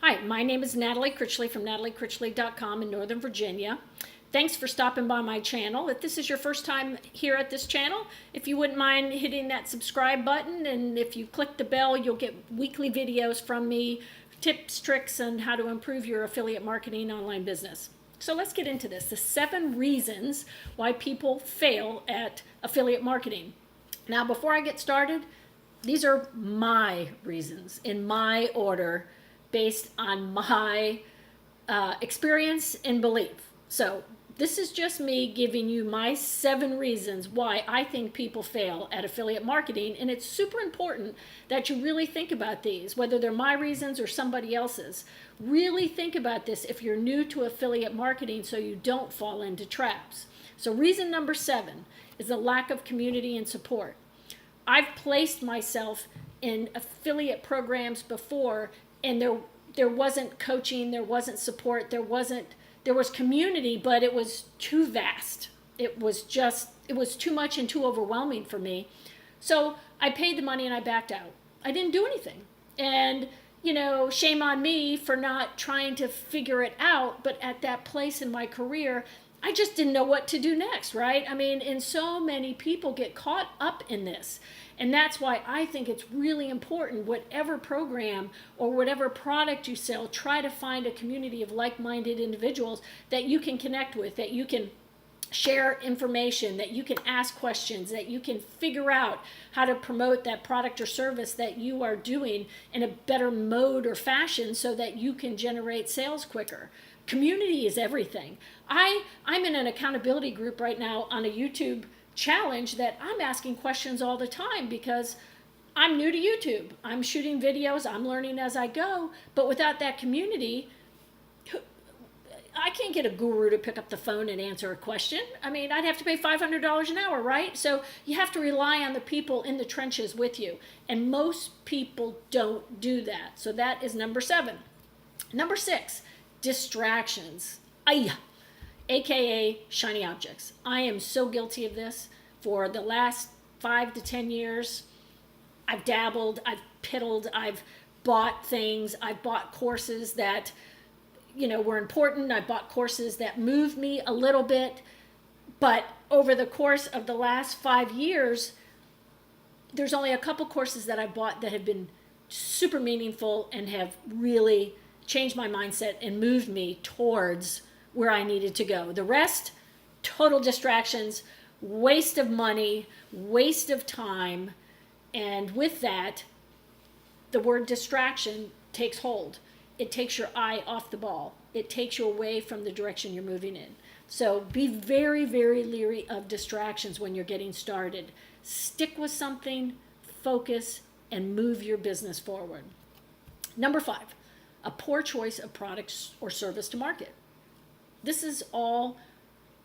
Hi, my name is Natalie Critchley from nataliecritchley.com in Northern Virginia. Thanks for stopping by my channel. If this is your first time here at this channel, if you wouldn't mind hitting that subscribe button, and if you click the bell, you'll get weekly videos from me, tips, tricks, and how to improve your affiliate marketing online business. So let's get into this. The 7 reasons why people fail at affiliate marketing. Now, before I get started, these are my reasons in my order based on my experience and belief. So this is just me giving you my 7 reasons why I think people fail at affiliate marketing. And it's super important that you really think about these, whether they're my reasons or somebody else's. Really think about this if you're new to affiliate marketing so you don't fall into traps. So reason number 7 is the lack of community and support. I've placed myself in affiliate programs before, and there wasn't coaching, there wasn't support, there was community, but it was too vast. It was too much and too overwhelming for me. So I paid the money and I backed out. I didn't do anything. And shame on me for not trying to figure it out, but at that place in my career, I just didn't know what to do next, right? I mean, and so many people get caught up in this. And that's why I think it's really important, whatever program or whatever product you sell, try to find a community of like-minded individuals that you can connect with, that you can share information, that you can ask questions, that you can figure out how to promote that product or service that you are doing in a better mode or fashion so that you can generate sales quicker. Community is everything. I'm in an accountability group right now on a YouTube challenge that I'm asking questions all the time because I'm new to YouTube. I'm shooting videos, I'm learning as I go, but without that community, I can't get a guru to pick up the phone and answer a question. I mean, I'd have to pay $500 an hour, right? So you have to rely on the people in the trenches with you. And most people don't do that. So that is number 7. Number 6, distractions. AKA shiny objects. I am so guilty of this. For the last 5 to 10 years, I've dabbled, I've piddled, I've bought things, I've bought courses that were important. I bought courses that moved me a little bit, but over the course of the last 5 years, there's only a couple courses that I bought that have been super meaningful and have really changed my mindset and moved me towards where I needed to go. The rest, total distractions, waste of money, waste of time, and with that, the word distraction takes hold. It takes your eye off the ball. It takes you away from the direction you're moving in. So be very, very leery of distractions when you're getting started. Stick with something, focus, and move your business forward. Number 5, a poor choice of products or service to market. This is all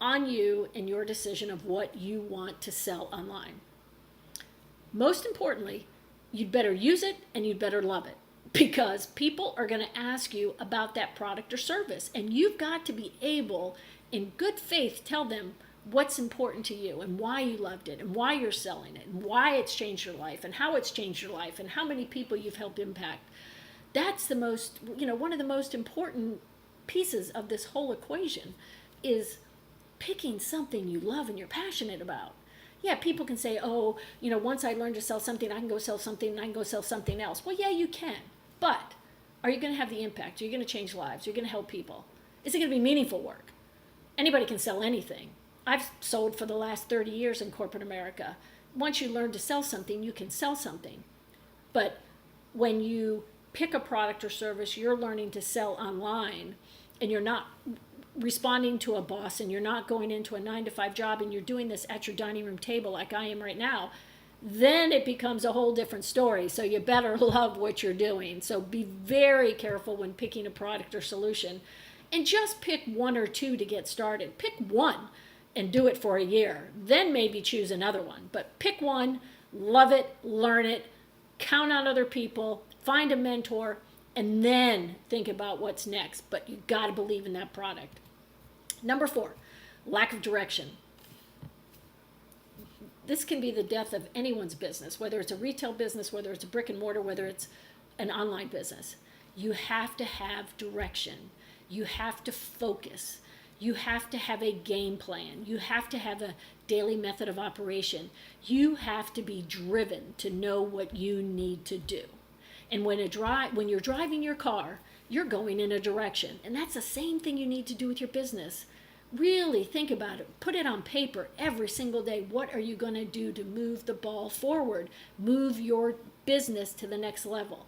on you and your decision of what you want to sell online. Most importantly, you'd better use it and you'd better love it, because people are going to ask you about that product or service, and you've got to be able, in good faith, tell them what's important to you and why you loved it and why you're selling it and why it's changed your life and how it's changed your life and how many people you've helped impact. That's the most, one of the most important pieces of this whole equation is picking something you love and you're passionate about. Yeah, people can say, oh, once I learn to sell something, I can go sell something and I can go sell something else. Well, yeah, you can. But are you going to have the impact? Are you going to change lives? Are you going to help people? Is it going to be meaningful work? Anybody can sell anything. I've sold for the last 30 years in corporate America. Once you learn to sell something, you can sell something. But when you pick a product or service you're learning to sell online, and you're not responding to a boss, and you're not going into a 9-to-5 job, and you're doing this at your dining room table like I am right now, then it becomes a whole different story. So you better love what you're doing. So be very careful when picking a product or solution, and just pick 1 or 2 to get started. Pick 1 and do it for a year. Then maybe choose another one. But pick 1, love it, learn it, count on other people, find a mentor, and then think about what's next. But you got to believe in that product. Number 4, lack of direction. This can be the death of anyone's business, whether it's a retail business, whether it's a brick and mortar, whether it's an online business. You have to have direction. You have to focus. You have to have a game plan. You have to have a daily method of operation. You have to be driven to know what you need to do. And when you're driving your car, you're going in a direction. And that's the same thing you need to do with your business. Really think about it. Put it on paper every single day. What are you going to do to move the ball forward? Move your business to the next level.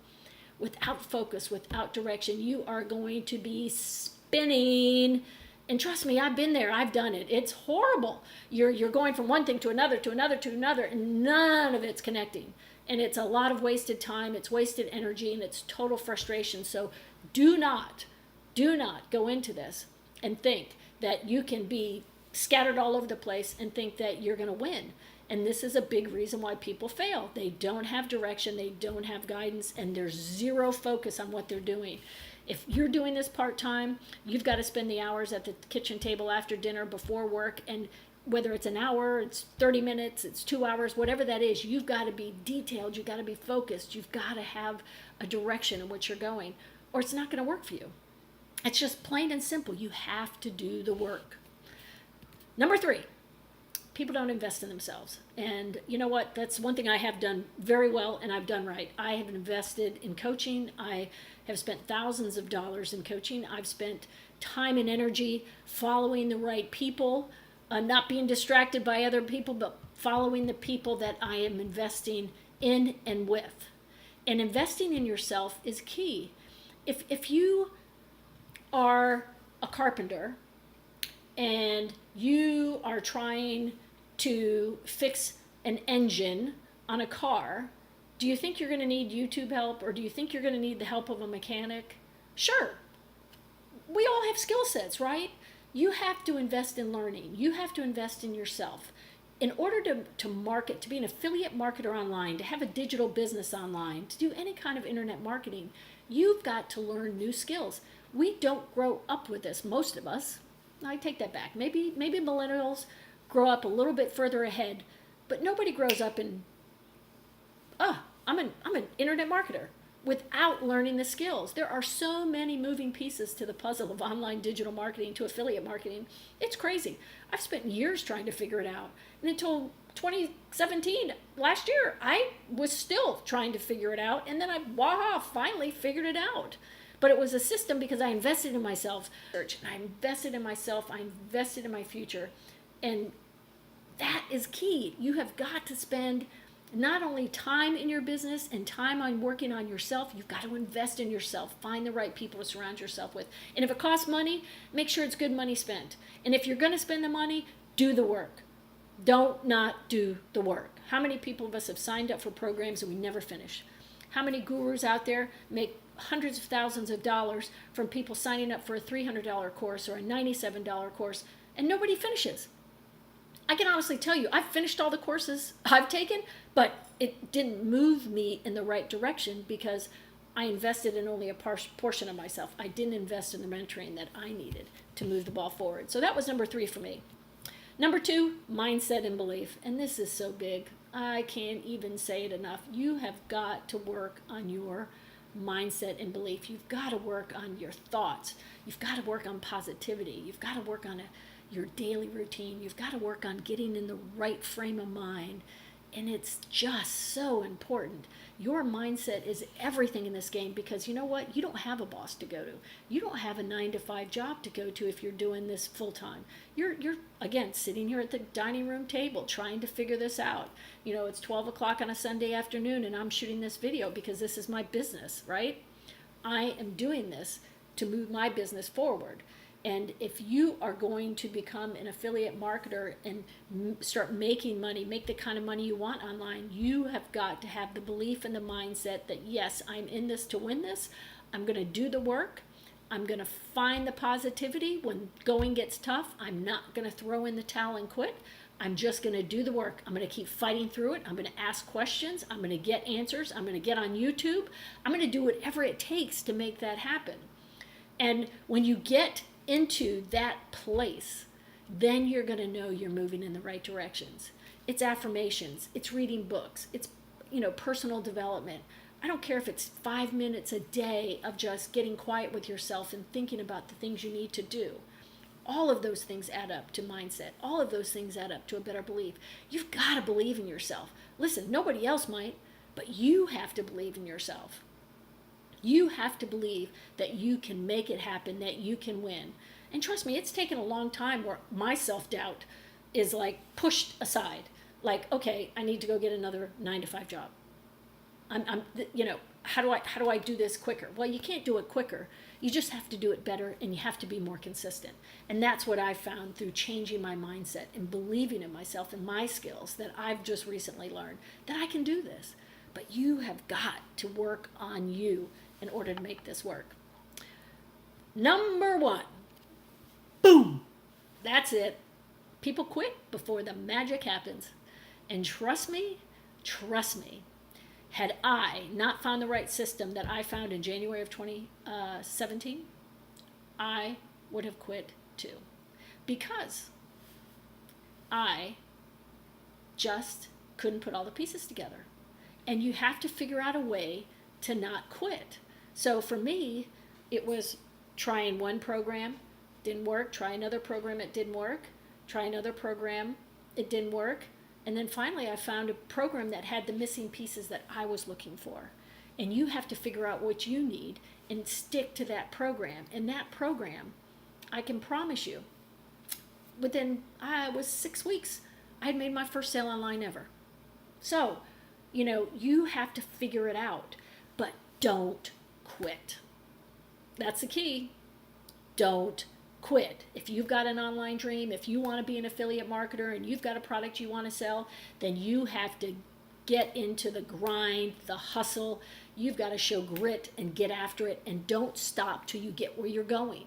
Without focus, without direction, you are going to be spinning. And trust me, I've been there. I've done it. It's horrible. You're going from one thing to another, to another, to another, and none of it's connecting. And it's a lot of wasted time, it's wasted energy, and it's total frustration. So do not go into this and think that you can be scattered all over the place and think that you're going to win. And this is a big reason why people fail. They don't have direction, they don't have guidance, and there's zero focus on what they're doing. If you're doing this part-time, you've got to spend the hours at the kitchen table after dinner, before work, and whether it's an hour, it's 30 minutes, it's 2 hours, whatever that is, you've got to be detailed, you've got to be focused, you've got to have a direction in which you're going, or it's not going to work for you. It's just plain and simple. You have to do the work. Number 3, people don't invest in themselves. And you know what? That's one thing I have done very well and I've done right. I have invested in coaching. I have spent thousands of dollars in coaching. I've spent time and energy following the right people, not being distracted by other people, but following the people that I am investing in and with. And investing in yourself is key. If you are a carpenter and you are trying to fix an engine on a car, do you think you're going to need YouTube help, or do you think you're going to need the help of a mechanic? Sure. We all have skill sets, right? You have to invest in learning. You have to invest in yourself. In order to market, to be an affiliate marketer online, to have a digital business online, to do any kind of internet marketing, you've got to learn new skills. We don't grow up with this, most of us. I take that back. Maybe millennials grow up a little bit further ahead, but nobody grows up in, I'm an internet marketer without learning the skills. There are so many moving pieces to the puzzle of online digital marketing to affiliate marketing. It's crazy. I've spent years trying to figure it out. And until 2017, last year, I was still trying to figure it out. And then I finally figured it out. But it was a system because I invested in myself. I invested in myself. I invested in my future. And that is key. You have got to spend not only time in your business and time on working on yourself, you've got to invest in yourself. Find the right people to surround yourself with. And if it costs money, make sure it's good money spent. And if you're going to spend the money, do the work. Don't not do the work. How many people of us have signed up for programs and we never finish? How many gurus out there make hundreds of thousands of dollars from people signing up for a $300 course or a $97 course, and nobody finishes? I can honestly tell you, I've finished all the courses I've taken, but it didn't move me in the right direction because I invested in only a portion of myself. I didn't invest in the mentoring that I needed to move the ball forward. So that was number 3 for me. Number 2, mindset and belief. And this is so big. I can't even say it enough. You have got to work on your mindset and belief. You've got to work on your thoughts. You've got to work on positivity. You've got to work on your daily routine. You've got to work on getting in the right frame of mind. And it's just so important. Your mindset is everything in this game because you know what? You don't have a boss to go to. You don't have a 9-to-5 job to go to if you're doing this full time. You're again, sitting here at the dining room table trying to figure this out. You know, it's 12 o'clock on a Sunday afternoon and I'm shooting this video because this is my business, right? I am doing this to move my business forward. And if you are going to become an affiliate marketer and start making money, make the kind of money you want online, you have got to have the belief and the mindset that, yes, I'm in this to win this. I'm going to do the work. I'm going to find the positivity when going gets tough. I'm not going to throw in the towel and quit. I'm just going to do the work. I'm going to keep fighting through it. I'm going to ask questions. I'm going to get answers. I'm going to get on YouTube. I'm going to do whatever it takes to make that happen. And when you get into that place, then you're going to know you're moving in the right directions. It's affirmations, it's reading books, it's personal development. I don't care if it's 5 minutes a day of just getting quiet with yourself and thinking about the things you need to do. All of those things add up to mindset. All of those things add up to a better belief. You've got to believe in yourself. Listen, nobody else might, but you have to believe in yourself. You have to believe that you can make it happen, that you can win. And trust me, it's taken a long time where my self-doubt is like pushed aside. Like, okay, I need to go get another 9-to-5 job. How do I do this quicker? Well, you can't do it quicker. You just have to do it better, and you have to be more consistent. And that's what I found through changing my mindset and believing in myself and my skills that I've just recently learned that I can do this. But you have got to work on you in order to make this work. Number 1, boom. That's it. People quit before the magic happens. And trust me, had I not found the right system that I found in January of 2017, I would have quit too. Because I just couldn't put all the pieces together. And you have to figure out a way to not quit. So for me, it was trying one program, didn't work, try another program, it didn't work, try another program, it didn't work. And then finally I found a program that had the missing pieces that I was looking for. And you have to figure out what you need and stick to that program. And that program, I can promise you, within 6 weeks, I had made my first sale online ever. So, you have to figure it out, but don't quit. That's the key. Don't quit. If you've got an online dream, if you want to be an affiliate marketer and you've got a product you want to sell, then you have to get into the grind, the hustle. You've got to show grit and get after it, and don't stop till you get where you're going.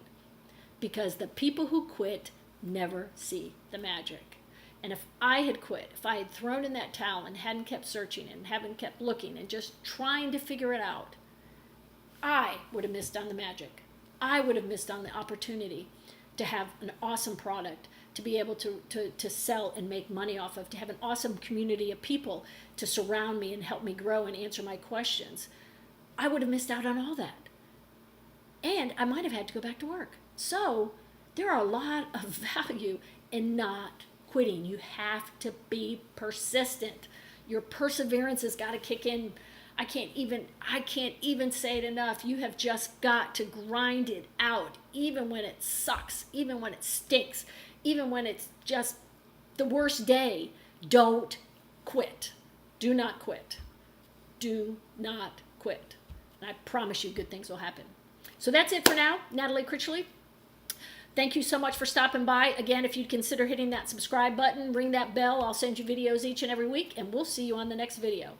Because the people who quit never see the magic. And if I had quit, if I had thrown in that towel and hadn't kept searching and haven't kept looking and just trying to figure it out, I would have missed on the magic. I would have missed on the opportunity to have an awesome product, to be able to sell and make money off of, to have an awesome community of people to surround me and help me grow and answer my questions. I would have missed out on all that. And I might have had to go back to work. So there are a lot of value in not quitting. You have to be persistent. Your perseverance has got to kick in. I can't even say it enough. You have just got to grind it out, even when it sucks, even when it stinks, even when it's just the worst day. Don't quit. Do not quit. Do not quit. And I promise you good things will happen. So that's it for now. Natalie Critchley. Thank you so much for stopping by. Again, if you'd consider hitting that subscribe button, ring that bell, I'll send you videos each and every week, and we'll see you on the next video.